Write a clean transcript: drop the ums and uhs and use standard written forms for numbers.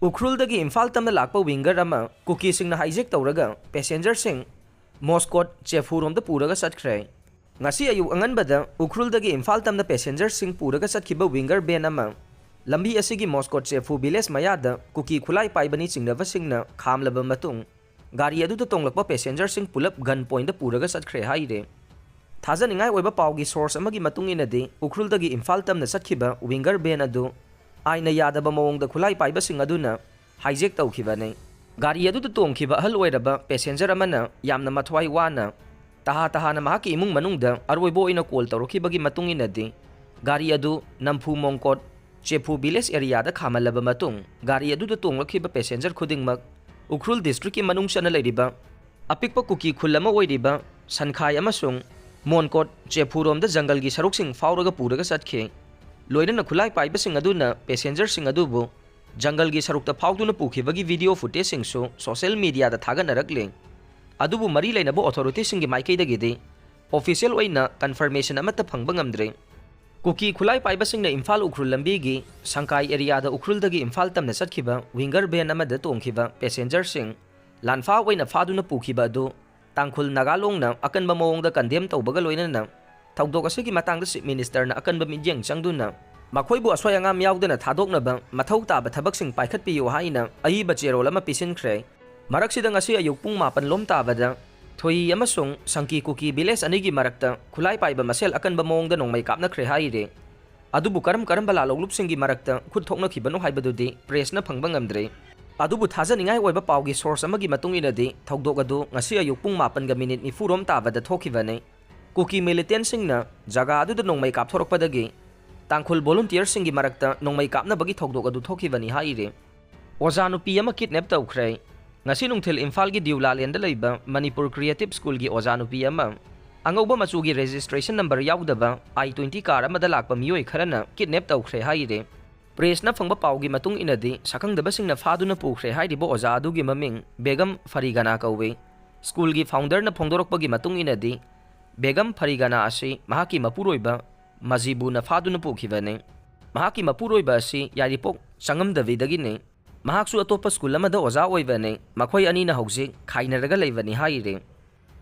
Ukhrul dagi Imphal Tamna Lakpa winger ama Kukisingna Hijacked Touraga passenger sing Moscow Chefhurom da Puraga Chatkhre. Ngasi ayu anganbada Ukhrul dagi Imphal Tamna passenger sing Puraga Chatkiba winger ben ama lambi asigi Moscow Chefu village mayada kuki khulai paibani chingnava singna khamlaba matung gari adu tonglakpa passenger sing pulap gun point da Puraga Chatkhre haire. Thajaningai oiba pawgi source amagi matung inadi Ukhrul dagi Imphal Tamna Chatkiba winger ben adu aina yadaba mawongda khulai paiba sing aduna hijack tawkhibane. Gari adu tongkhiba ahal oiraba passenger amana yamna mathwai wana tahana mahaki imung manungda arwoibo ina call tawrokibagi matung inadi gari adu Namphu Mongkot Chefu village area da khamalaba matung gari adu tonglakhiba passenger khudingmak Ukhrul district ki manung chana leiriba apikpa kuki khulama oiriba sankhai amasung Monkot Chefurom da jungle gi saruk sing fauraga Puraga Chatkhre. Loina khulai paiba sing aduna passenger sing adubu jungle gi sarukta fauduna pukhibagi video footage sing so social media da thaganarakle. Adubu mari lainabo authority sing gi maikai dagide official oina confirmation amata phangba ngamdre. Kuki khulai paiba sing na Imphal Ukhrul lambi gi Sangkai area da Ukhrul dagi Imphal Tamna Chatkiba winger ben amada tongkhiba passenger sing lanfa oina faduna pukhiba adu Tangkhul Nagalong na akanba mawongda condemn tawbaga loina na Tawdok asigi matangda si minister na akanba midyang changduna makhoibu asway angam yawdana thadoknaba mathau taba thabak sing paikhatpiyo haina ahiba cherol ama pisinkhre. Maraksida ngasi ayuk pung 8 lom tabada thoi amasung sangki kuki village anigi marakta khulai paiba masel akanba mawongda nongmai kapnakhre haire. Adubu karam balaloglup singi marakta khud thokna khibano haibadudi press na phangba ngamdre. Adubu thajaningai oiba pawgi source amagi matung inadi thawdok adu ngasi ayuk pung 8 ga minute 4 tabada thokhibane. Kuki militant singna jaga adu nongmai kap thorokpadagi Tangkhul volunteer singi marakta nongmai kapna bagi thokdok adu thokhibani haire. Oja nupi ama kidnap tawkhre. Ngasi nungthil Imphal gi Diulalen da leiba Manipur Creative School gi oja nupi ama angauba machugi registration number yaudaba I-20 car amada lakpa miyoi kharana kidnap tawkhre haire. Press na phangba pawgi matung inadi sakangdaba singna faduna pukhre hairibo oja adu gi maming Begum Farigana kauwe. School gi founder na phongdorokpagi matung inadi Begum Farigana asi mahaki mapuroiba Majibu na faduna pukhibane. Mahaki mapuroiba asi yaripok sangamdavidagine. Mahaksu atopa school amada oja oibane makhoi ani na hausi khainaraga leibani haire.